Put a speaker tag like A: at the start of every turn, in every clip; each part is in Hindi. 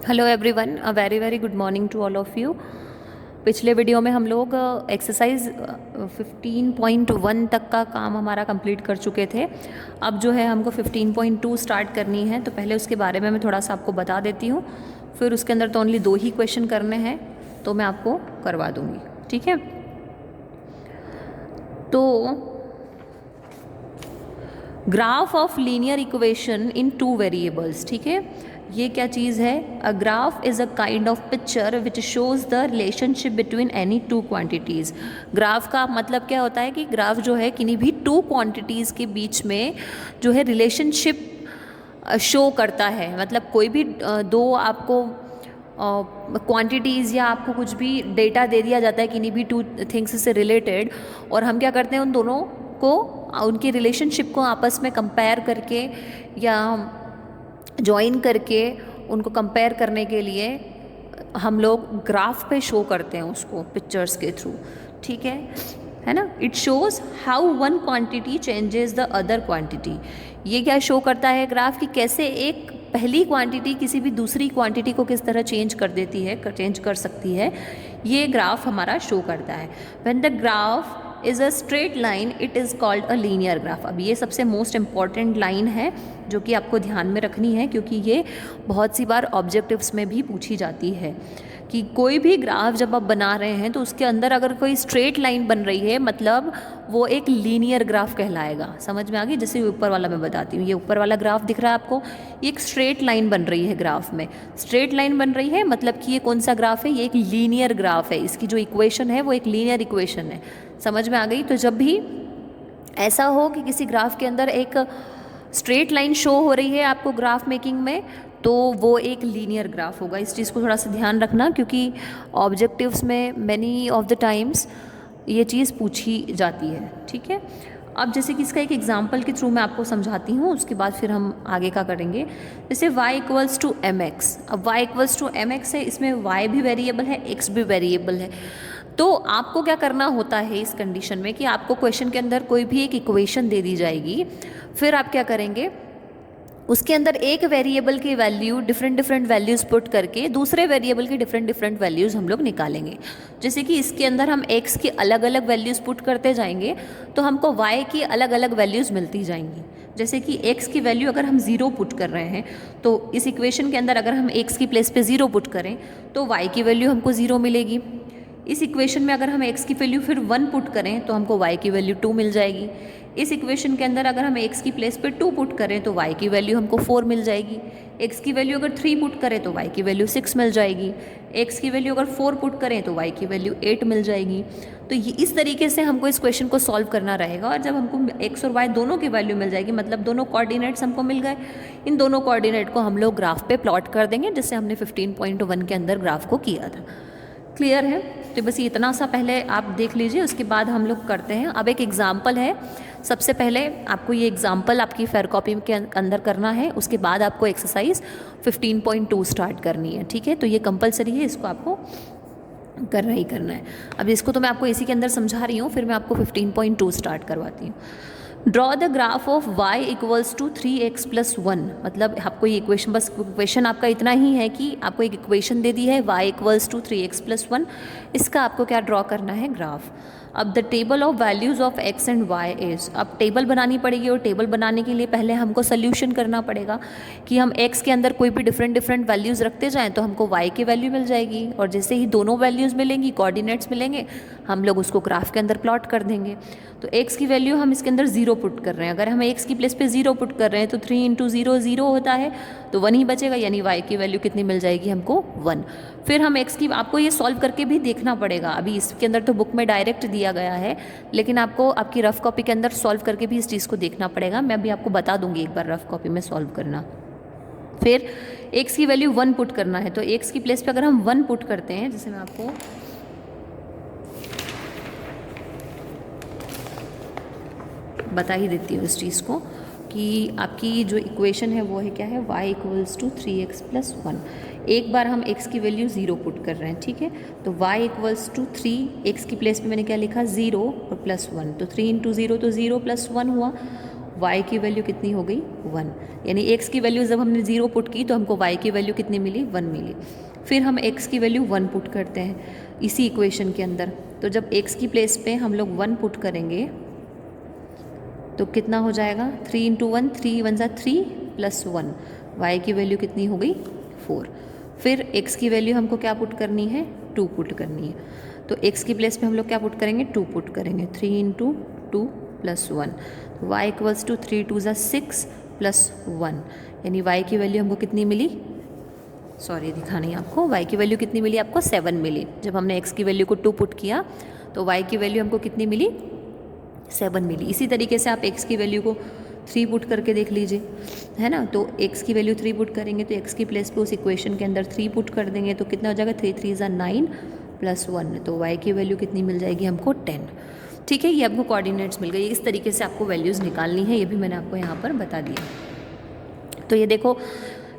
A: Hello everyone, a very very good morning to all of you. पिछले वीडियो में हम लोग एक्सरसाइज 15.1 तक का काम हमारा कंप्लीट कर चुके थे। अब जो है हमको 15.2 स्टार्ट करनी है, तो पहले उसके बारे में मैं थोड़ा सा आपको बता देती हूँ। फिर उसके अंदर तो ओनली 2 ही क्वेश्चन करने हैं, तो मैं आपको करवा दूँगी, ठीक है। तो graph of linear equation in 2 variables, ठीक है। ये क्या चीज़ है? A graph is a kind of picture which shows the relationship between any 2 quantities. Graph का मतलब क्या होता है कि ग्राफ जो है किन्हीं भी 2 क्वांटिटीज़ के बीच में जो है रिलेशनशिप शो करता है। मतलब कोई भी दो आपको क्वांटिटीज़ या आपको कुछ भी डेटा दे दिया जाता है किन्हीं भी 2 थिंग्स से रिलेटेड, और हम क्या करते हैं उन दोनों को, उनकी रिलेशनशिप को आपस में कंपेयर करके या ज्वाइन करके उनको कंपेयर करने के लिए हम लोग ग्राफ पे शो करते हैं उसको पिक्चर्स के थ्रू, ठीक है ना। It shows how one quantity changes the other quantity. ये क्या शो करता है ग्राफ कि कैसे एक पहली क्वांटिटी किसी भी दूसरी क्वांटिटी को किस तरह चेंज कर देती है, चेंज कर सकती है, ये ग्राफ हमारा शो करता है। When the graph is a straight line it is called a linear graph. अब ये सबसे मोस्ट इम्पॉर्टेंट लाइन है जो कि आपको ध्यान में रखनी है, क्योंकि ये बहुत सी बार ऑब्जेक्टिव्स में भी पूछी जाती है कि कोई भी ग्राफ जब आप बना रहे हैं तो उसके अंदर अगर कोई स्ट्रेट लाइन बन रही है, मतलब वो एक लीनियर ग्राफ कहलाएगा। समझ में आ गई? जैसे ऊपर वाला मैं बताती हूँ, ये ऊपर वाला ग्राफ दिख रहा है आपको, ये एक स्ट्रेट लाइन बन रही है ग्राफ में। स्ट्रेट लाइन बन रही है मतलब कि ये कौन सा ग्राफ है? ये एक लीनियर ग्राफ है। इसकी जो इक्वेशन है वो एक लीनियर इक्वेशन है। समझ में आ गई? तो जब भी ऐसा हो कि किसी ग्राफ के अंदर एक स्ट्रेट लाइन शो हो रही है आपको ग्राफ मेकिंग में, तो वो एक लीनियर ग्राफ होगा। इस चीज़ को थोड़ा सा ध्यान रखना, क्योंकि ऑब्जेक्टिव्स में मैनी ऑफ द टाइम्स ये चीज़ पूछी जाती है, ठीक है। अब जैसे कि इसका एक एग्जांपल के थ्रू मैं आपको समझाती हूँ, उसके बाद फिर हम आगे का करेंगे। जैसे y equals to m x. अब y equals to m x है, इसमें y भी वेरिएबल है, x भी वेरिएबल है। तो आपको क्या करना होता है इस कंडीशन में कि आपको क्वेश्चन के अंदर कोई भी एक इक्वेशन दे दी जाएगी, फिर आप क्या करेंगे, उसके अंदर एक वेरिएबल की वैल्यू डिफरेंट वैल्यूज़ पुट करके दूसरे वेरिएबल की डिफरेंट वैल्यूज़ हम लोग निकालेंगे। जैसे कि इसके अंदर हम x की अलग अलग वैल्यूज़ पुट करते जाएंगे तो हमको y की अलग अलग वैल्यूज़ मिलती जाएंगी। जैसे कि x की वैल्यू अगर हम 0 पुट कर रहे हैं, तो इस इक्वेशन के अंदर अगर हम x की प्लेस पे 0 पुट करें तो y की वैल्यू हमको 0 मिलेगी। इस इक्वेशन में अगर हम x की वैल्यू फिर 1 पुट करें तो हमको y की वैल्यू 2 मिल जाएगी। इस इक्वेशन के अंदर अगर हम x की प्लेस पे 2 पुट करें तो y की वैल्यू हमको 4 मिल जाएगी। x की वैल्यू अगर 3 पुट करें तो y की वैल्यू 6 मिल जाएगी। x की वैल्यू अगर 4 पुट करें तो y की वैल्यू 8 मिल जाएगी। तो ये इस तरीके से हमको इस क्वेश्चन को सॉल्व करना रहेगा। और जब हमको x और y दोनों की वैल्यू मिल जाएगी, मतलब दोनों कोऑर्डिनेट्स हमको मिल गए, इन दोनों कोऑर्डिनेट को हम लोग ग्राफ पे प्लॉट कर देंगे, जैसे हमने 15.1 के अंदर ग्राफ को किया था। क्लियर है? तो बस ये इतना सा पहले आप देख लीजिए, उसके बाद हम लोग करते हैं। अब एक एग्जाम्पल है, सबसे पहले आपको ये एग्जाम्पल आपकी फेयर कॉपी के अंदर करना है, उसके बाद आपको एक्सरसाइज 15.2 स्टार्ट करनी है, ठीक है। तो ये कंपलसरी है, इसको आपको करना ही करना है। अब इसको तो मैं आपको इसी के अंदर समझा रही हूँ, फिर मैं आपको 15.2 स्टार्ट करवाती हूँ। Draw the graph of y equals to 3x plus 1। मतलब आपको ये इक्वेशन, बस क्वेश्चन आपका इतना ही है कि आपको एक इक्वेशन दे दी है y equals to 3x plus 1, इसका आपको क्या ड्रॉ करना है? ग्राफ। अब the table of values of x and y is, अब टेबल बनानी पड़ेगी, और टेबल बनाने के लिए पहले हमको सोल्यूशन करना पड़ेगा कि हम x के अंदर कोई भी डिफरेंट वैल्यूज़ रखते जाएँ तो हमको y की वैल्यू मिल जाएगी, और जैसे ही दोनों वैल्यूज़ मिलेंगी, कोऑर्डिनेट्स मिलेंगे, हम लोग उसको ग्राफ के अंदर प्लॉट कर देंगे। तो x की वैल्यू हम इसके अंदर 0 पुट कर रहे हैं। अगर हम x की प्लेस पे 0 पुट कर रहे हैं तो 3 इंटू 0 0 होता है, तो 1 ही बचेगा, यानी y की वैल्यू कितनी मिल जाएगी हमको? 1। फिर हम x की, आपको ये सॉल्व करके भी देखना पड़ेगा। अभी इसके अंदर तो बुक में डायरेक्ट दिया गया है, लेकिन आपको आपकी रफ कॉपी के अंदर सॉल्व करके भी इस चीज़ को देखना पड़ेगा। मैं अभी आपको बता दूंगी एक बार रफ कॉपी में सॉल्व करना। फिर x की वैल्यू 1 पुट करना है, तो x की प्लेस पे अगर हम 1 पुट करते हैं, जैसे मैं आपको बता ही देती हूँ इस चीज़ को कि आपकी जो इक्वेशन है वो है क्या है? y equals to 3x plus 1। एक बार हम x की वैल्यू 0 पुट कर रहे हैं, ठीक है। तो y इक्वल्स टू 3, x की प्लेस पे मैंने क्या लिखा? 0 और प्लस 1, तो 3 इंटू 0 तो 0 प्लस 1 हुआ, y की वैल्यू कितनी हो गई 1, यानी x की वैल्यू जब हमने 0 पुट की तो हमको y की वैल्यू कितनी मिली 1 मिली। फिर हम x की वैल्यू 1 पुट करते हैं इसी इक्वेशन के अंदर, तो जब x की प्लेस पे हम लोग 1 पुट करेंगे तो कितना हो जाएगा 3 × 1, 3 × 1 = 3 + 1, y की वैल्यू कितनी हो गई 4। फिर x की वैल्यू हमको क्या पुट करनी है 2 पुट करनी है, तो x की प्लेस पे हम लोग क्या पुट करेंगे 2 पुट करेंगे, 3 × 2 + 1, y = 3 × 2 = 6 + 1, यानी y की वैल्यू हमको कितनी मिली, सॉरी दिखा नहीं आपको, y की वैल्यू कितनी मिली आपको 7 मिली। जब हमने x की वैल्यू को 2 पुट किया तो y की वैल्यू हमको कितनी मिली 7 मिली। इसी तरीके से आप x की वैल्यू को 3 पुट करके देख लीजिए, है ना। तो x की वैल्यू 3 पुट करेंगे तो x की प्लेस पे उस इक्वेशन के अंदर 3 पुट कर देंगे तो कितना हो जाएगा 3 × 3 = 9 + 1, तो y की वैल्यू कितनी मिल जाएगी हमको 10। ठीक है, ये आपको कोऑर्डिनेट्स मिल गई। इस तरीके से आपको वैल्यूज़ निकालनी है, ये भी मैंने आपको यहाँ पर बता दिया। तो ये देखो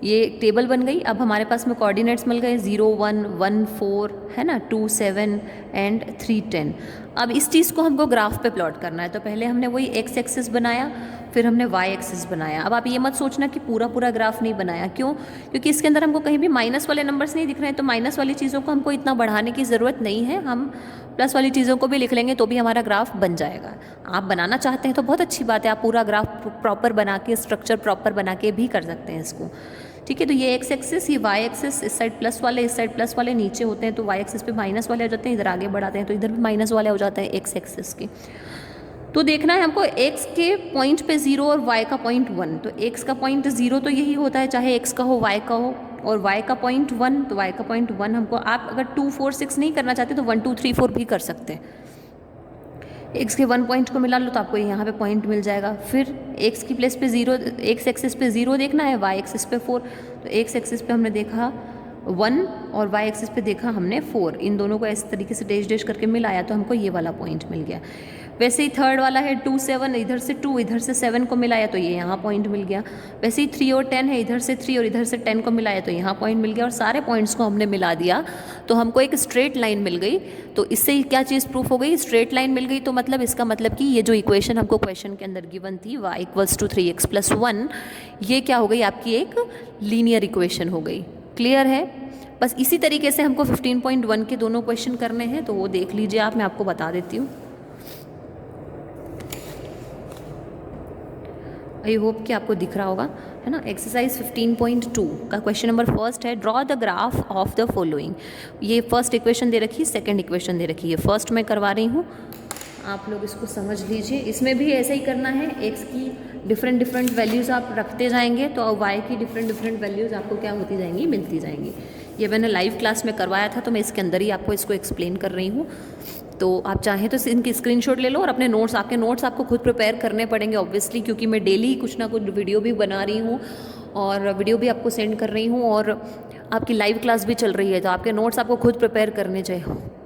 A: ये टेबल बन गई। अब हमारे पास में कोऑर्डिनेट्स मिल गए 0 1 1 4 है ना, 2 7 एंड 3 10। अब इस चीज़ को हमको ग्राफ पे प्लॉट करना है, तो पहले हमने वही x एक्सिस बनाया, फिर हमने y एक्सिस बनाया। अब आप ये मत सोचना कि पूरा पूरा ग्राफ नहीं बनाया, क्यों? क्योंकि इसके अंदर हमको कहीं भी माइनस वाले नंबर्स नहीं दिख रहे हैं, तो माइनस वाली चीज़ों को हमको इतना बढ़ाने की ज़रूरत नहीं है, हम प्लस वाली चीज़ों को भी लिख लेंगे तो भी हमारा ग्राफ बन जाएगा। आप बनाना चाहते हैं तो बहुत अच्छी बात है, आप पूरा ग्राफ प्रॉपर बना के, स्ट्रक्चर प्रॉपर बना के भी कर सकते हैं इसको। ठीक है, तो ये x एक्सिस, ये y एक्सिस, इस साइड प्लस वाले, इस साइड प्लस वाले नीचे होते हैं, तो y एक्सिस पे माइनस वाले हो जाते हैं, इधर आगे बढ़ाते हैं तो इधर भी माइनस वाले हो जाते हैं x एक्सिस के। तो देखना है हमको x के पॉइंट पे 0 और y का पॉइंट 1, तो x का पॉइंट 0 तो यही होता है, चाहे x का हो y का हो, और y का पॉइंट 1, तो y का पॉइंट 1 हमको, आप अगर 2 4 6 नहीं करना चाहते तो 1 2 3 4 भी कर सकते हैं। x के 1 पॉइंट को मिला लो तो आपको यहाँ पे पॉइंट मिल जाएगा। फिर x की प्लेस पे 0, x एक्सिस पे 0 देखना है, y एक्सिस पे 4, तो x एक्सिस पे हमने देखा 1 और y एक्सिस पे देखा हमने 4, इन दोनों को इस तरीके से डैश डैश करके मिलाया तो हमको ये वाला पॉइंट मिल गया। वैसे ही थर्ड वाला है 2 7, इधर से 2 इधर से 7 को मिलाया तो ये यहाँ पॉइंट मिल गया। वैसे ही 3 और 10 है, इधर से 3 और इधर से 10 को मिलाया तो यहाँ पॉइंट मिल गया, और सारे पॉइंट्स को हमने मिला दिया तो हमको एक स्ट्रेट लाइन मिल गई। तो इससे क्या चीज़ प्रूफ हो गई, स्ट्रेट लाइन मिल गई। तो मतलब इसका मतलब कि ये जो इक्वेशन हमको क्वेश्चन के अंदर गिवन थी y = 3x + 1, ये क्या हो गई आपकी एक लीनियर इक्वेशन हो गई। क्लियर है? बस इसी तरीके से हमको 15.1 के दोनों क्वेश्चन करने हैं, तो वो देख लीजिए आप, मैं आपको बता देती हूँ। आई होप कि आपको दिख रहा होगा, है ना। एक्सरसाइज 15.2 का क्वेश्चन नंबर फर्स्ट है, draw the graph of the following. ये फर्स्ट इक्वेशन दे रखी है, सेकंड इक्वेशन दे रखी है, फर्स्ट मैं करवा रही हूँ, आप लोग इसको समझ लीजिए। इसमें भी ऐसा ही करना है, x की डिफरेंट वैल्यूज़ आप रखते जाएंगे तो y की डिफरेंट वैल्यूज़ आपको क्या होती जाएंगी, मिलती जाएंगी। ये मैंने लाइव क्लास में करवाया था, तो मैं इसके अंदर ही आपको इसको एक्सप्लेन कर रही हूँ। तो आप चाहें तो इनकी स्क्रीनशॉट ले लो और अपने नोट्स, आपके नोट्स आपको खुद प्रिपेयर करने पड़ेंगे ऑब्वियसली, क्योंकि मैं डेली कुछ ना कुछ वीडियो भी बना रही हूँ और वीडियो भी आपको सेंड कर रही हूँ, और आपकी लाइव क्लास भी चल रही है, तो आपके नोट्स आपको खुद प्रिपेयर करने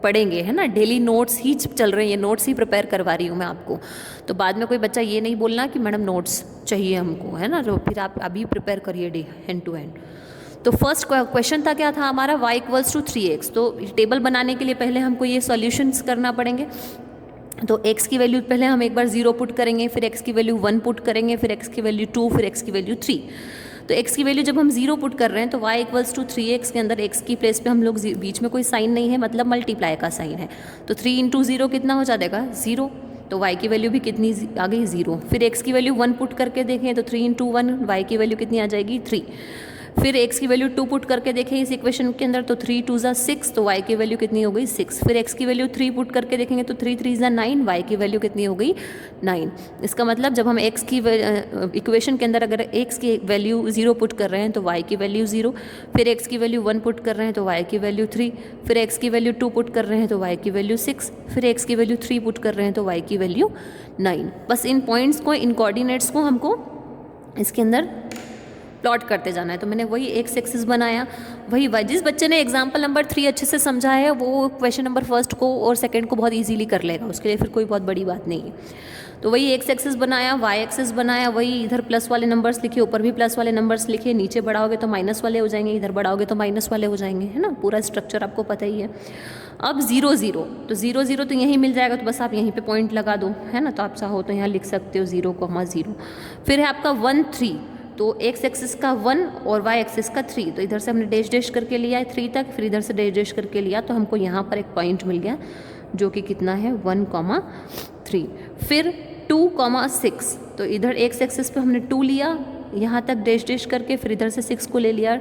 A: पड़ेंगे, है ना। डेली नोट्स ही चल रहे हैं, नोट्स ही प्रिपेयर करवा रही हूँ मैं आपको। तो बाद में कोई बच्चा ये नहीं बोलना कि मैडम नोट्स चाहिए हमको, है ना, तो फिर आप अभी प्रिपेयर करिए हैंड टू हैंड। तो फर्स्ट क्वेश्चन था, क्या था हमारा, y = 3x। तो टेबल बनाने के लिए पहले हमको ये सॉल्यूशंस करना पड़ेंगे। तो x की वैल्यू पहले हम एक बार 0 पुट करेंगे, फिर x की वैल्यू 1 पुट करेंगे, फिर x की वैल्यू 2, फिर x की वैल्यू 3। तो x की वैल्यू जब हम 0 पुट कर रहे हैं तो y = 3x के अंदर x की प्लेस पे हम लोग, बीच में कोई साइन नहीं है, मतलब मल्टीप्लाई का साइन है, तो 3 × 0 कितना हो जाएगा 0। तो y की वैल्यू भी कितनी आ गई 0। फिर x की वैल्यू 1 पुट करके देखें तो 3 × 1, y की वैल्यू कितनी आ जाएगी 3। फिर x की वैल्यू 2 पुट करके देखें इस इक्वेशन के अंदर तो 3 × 2 = 6, तो y की वैल्यू कितनी हो गई 6। फिर x की वैल्यू 3 पुट करके देखेंगे तो 3 × 3 = 9, y की वैल्यू कितनी हो गई 9। इसका मतलब जब हम x की इक्वेशन के अंदर अगर x की वैल्यू 0 पुट कर रहे हैं तो y की वैल्यू 0, फिर x की वैल्यू 1 पुट कर रहे हैं तो y की वैल्यू 3, फिर x की वैल्यू 2 पुट कर रहे हैं तो y की वैल्यू 6, फिर x की वैल्यू 3 पुट कर रहे हैं तो y की वैल्यू 9। बस इन पॉइंट्स को, इन कोऑर्डिनेट्स को हमको इसके अंदर प्लॉट करते जाना है। तो मैंने वही x एक्सिस बनाया, वही जिस बच्चे ने एग्जाम्पल नंबर 3 अच्छे से समझा है वो क्वेश्चन नंबर फर्स्ट को और सेकंड को बहुत इजीली कर लेगा, उसके लिए फिर कोई बहुत बड़ी बात नहीं है। तो वही एक्स एक्सिस बनाया, वाई एक्सिस बनाया, वही इधर प्लस वाले नंबर्स लिखे, ऊपर भी प्लस वाले नंबर्स लिखे, नीचे बढ़ाओगे तो माइनस वाले हो जाएंगे, इधर बढ़ाओगे तो माइनस वाले हो जाएंगे, है ना, पूरा स्ट्रक्चर आपको पता ही है। अब 0 0, तो 0 0 तो यहीं मिल जाएगा, तो बस आप यहीं पे पॉइंट लगा दो, है ना, तो आप चाहो तो यहाँ लिख सकते हो 0,0। फिर है आपका 1 3, तो एक्स एक्सिस का 1 और वाई एक्सिस का 3, तो इधर से हमने डैश डैश करके लिया है 3 तक, फिर इधर से डैश डैश करके लिया, तो हमको यहाँ पर एक पॉइंट मिल गया जो कि कितना है 1,3। फिर 2,6, तो इधर एक्स एक्सिस पे हमने 2 लिया, यहाँ तक डैश डैश करके, फिर इधर से 6 को ले लिया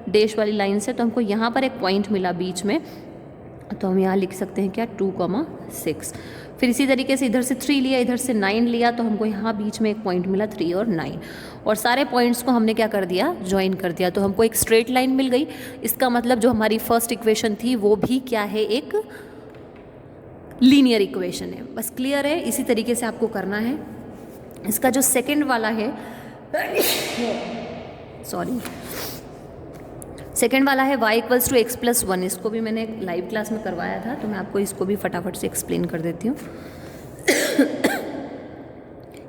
A: डैश वाली लाइन से, तो हमको यहाँ पर एक पॉइंट मिला बीच में, तो हम यहाँ लिख सकते हैं क्या 2,6। फिर इसी तरीके से इधर से 3 लिया, इधर से 9 लिया, तो हमको यहाँ बीच में एक पॉइंट मिला 3 और 9, और सारे पॉइंट्स को हमने क्या कर दिया, ज्वाइन कर दिया, तो हमको एक स्ट्रेट लाइन मिल गई। इसका मतलब जो हमारी फर्स्ट इक्वेशन थी वो भी क्या है, एक लीनियर इक्वेशन है। बस क्लियर है, इसी तरीके से आपको करना है। इसका जो सेकेंड वाला है सेकेंड वाला है y = x+1, इसको भी मैंने लाइव क्लास में करवाया था, तो मैं आपको इसको भी फटाफट से एक्सप्लेन कर देती हूँ।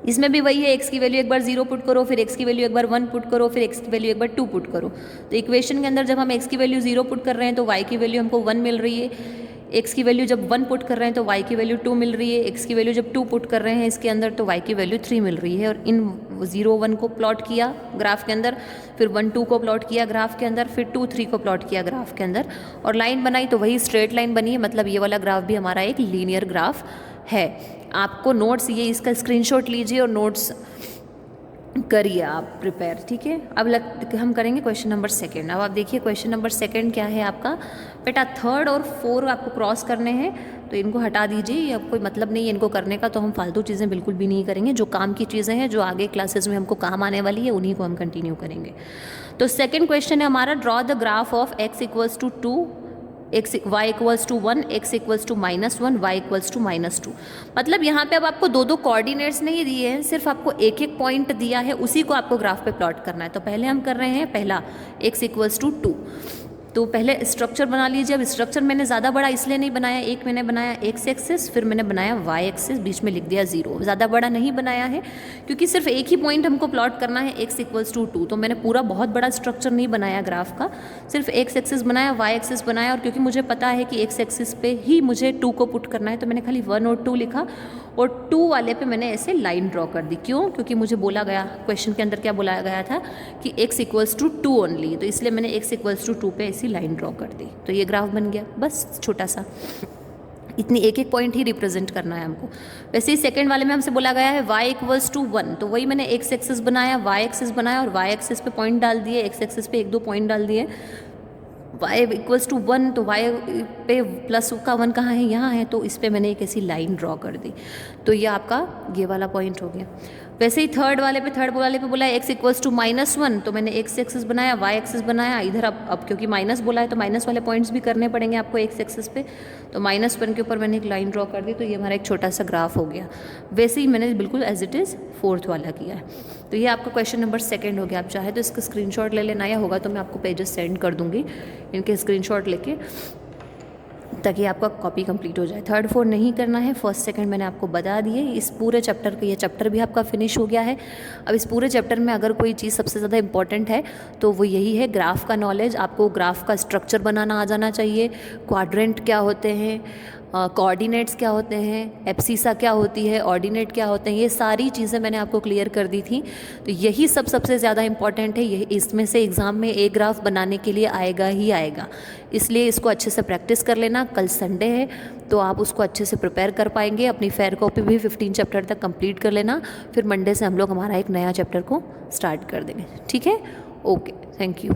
A: इसमें भी वही है, x की वैल्यू एक बार 0 पुट करो, फिर x की वैल्यू एक बार 1 पुट करो, फिर x की वैल्यू एक बार 2 पुट करो। तो इक्वेशन के अंदर जब हम x की वैल्यू 0 पुट कर रहे हैं तो y की वैल्यू हमको 1 मिल रही है, x की वैल्यू जब 1 पुट कर रहे हैं तो y की वैल्यू 2 मिल रही है, x की वैल्यू जब 2 पुट कर रहे हैं इसके अंदर तो y की वैल्यू 3 मिल रही है। और इन 0 1 को प्लॉट किया ग्राफ के अंदर, फिर 1 2 को प्लॉट किया ग्राफ के अंदर, फिर 2 3 को प्लॉट किया ग्राफ के अंदर, और लाइन बनाई तो वही स्ट्रेट लाइन बनी है। मतलब ये वाला ग्राफ भी हमारा एक लीनियर ग्राफ है। आपको नोट्स, ये इसका स्क्रीनशॉट लीजिए और नोट्स करिए आप प्रिपेयर, ठीक है। अब हम करेंगे क्वेश्चन नंबर सेकंड। अब आप देखिए क्वेश्चन नंबर सेकंड क्या है आपका, बेटा 3rd और 4 आपको क्रॉस करने हैं, तो इनको हटा दीजिए, ये अब कोई मतलब नहीं है इनको करने का, तो हम फालतू चीज़ें बिल्कुल भी नहीं करेंगे। जो काम की चीज़ें हैं, जो आगे क्लासेस में हमको काम आने वाली है, उन्हीं को हम कंटिन्यू करेंगे। तो सेकेंड क्वेश्चन है हमारा, draw the graph of x = 2, y = 1, x = -1, y = -2। मतलब यहाँ पे अब आपको दो कोऑर्डिनेट्स नहीं दिए हैं, सिर्फ आपको एक एक पॉइंट दिया है, उसी को आपको ग्राफ पे प्लॉट करना है। तो पहले हम कर रहे हैं, पहला x = 2, तो पहले स्ट्रक्चर बना लीजिए। अब स्ट्रक्चर मैंने ज़्यादा बड़ा इसलिए नहीं बनाया, एक मैंने बनाया x एक्सिस, फिर मैंने बनाया y एक्सिस, बीच में लिख दिया 0। ज़्यादा बड़ा नहीं बनाया है क्योंकि सिर्फ एक ही पॉइंट हमको प्लॉट करना है, x = 2, तो मैंने पूरा बहुत बड़ा स्ट्रक्चर नहीं बनाया ग्राफ का, सिर्फ x एक्सिस बनाया, y एक्सिस बनाया। और क्योंकि मुझे पता है कि x एक्सिस पे ही मुझे 2 को पुट करना है, तो मैंने खाली 1 और 2 लिखा, और 2 वाले पे मैंने ऐसे लाइन ड्रॉ कर दी। क्यों? क्योंकि मुझे बोला गया, क्वेश्चन के अंदर क्या बोला गया था कि x = 2 ओनली, तो इसलिए मैंने x = 2 पे ऐसी लाइन ड्रॉ कर दी, तो ये ग्राफ बन गया। बस छोटा सा, इतनी एक एक पॉइंट ही रिप्रेजेंट करना है हमको। वैसे ही सेकंड वाले में हमसे बोला गया है y = 1, तो वही मैंने x एक्सिस बनाया, y एक्सिस बनाया, और y एक्सिस पे पॉइंट डाल दिए, x एक्सिस पे 1 2 पॉइंट डाल दिए। y = 1, तो y पे प्लस का 1 कहाँ है, यहाँ है, तो इस पर मैंने एक ऐसी लाइन ड्रॉ कर दी, तो ये आपका ये वाला पॉइंट हो गया। वैसे ही थर्ड वाले पे बोला है x = -1, तो मैंने x एक्सिस बनाया, y एक्सिस बनाया। इधर अब क्योंकि माइनस बोला है तो माइनस वाले पॉइंट्स भी करने पड़ेंगे आपको x एक्सिस पे, तो -1 के ऊपर मैंने एक लाइन ड्रॉ कर दी, तो ये हमारा एक छोटा सा ग्राफ हो गया। वैसे ही मैंने बिल्कुल एज इट इज़ 4th वाला किया है। तो ये आपका क्वेश्चन नंबर सेकंड हो गया। आप चाहे तो इसका स्क्रीनशॉट ले लेना, या होगा तो मैं आपको पेजेस सेंड कर दूँगी इनके स्क्रीनशॉट लेके, ताकि आपका कॉपी कंप्लीट हो जाए। 3rd 4 नहीं करना है, 1st 2nd मैंने आपको बता दिए। इस पूरे चैप्टर का, ये चैप्टर भी आपका फिनिश हो गया है। अब इस पूरे चैप्टर में अगर कोई चीज़ सबसे ज़्यादा इंपॉर्टेंट है तो वो यही है ग्राफ का नॉलेज। आपको ग्राफ का स्ट्रक्चर बनाना आ जाना चाहिए, क्वाड्रेंट क्या होते हैं, कोऑर्डिनेट्स क्या होते हैं, एब्सिसा क्या होती है, ऑर्डिनेट क्या होते हैं, ये सारी चीज़ें मैंने आपको क्लियर कर दी थी। तो यही सब सबसे ज़्यादा इंपॉर्टेंट है। यही इसमें से एग्ज़ाम में एक ग्राफ बनाने के लिए आएगा ही आएगा, इसलिए इसको अच्छे से प्रैक्टिस कर लेना। कल संडे है तो आप उसको अच्छे से प्रिपेयर कर पाएंगे। अपनी फेयर कॉपी भी 15 चैप्टर तक कंप्लीट कर लेना, फिर मंडे से हम लोग हमारा एक नया चैप्टर को स्टार्ट कर देंगे। ठीक है, ओके, थैंक यू।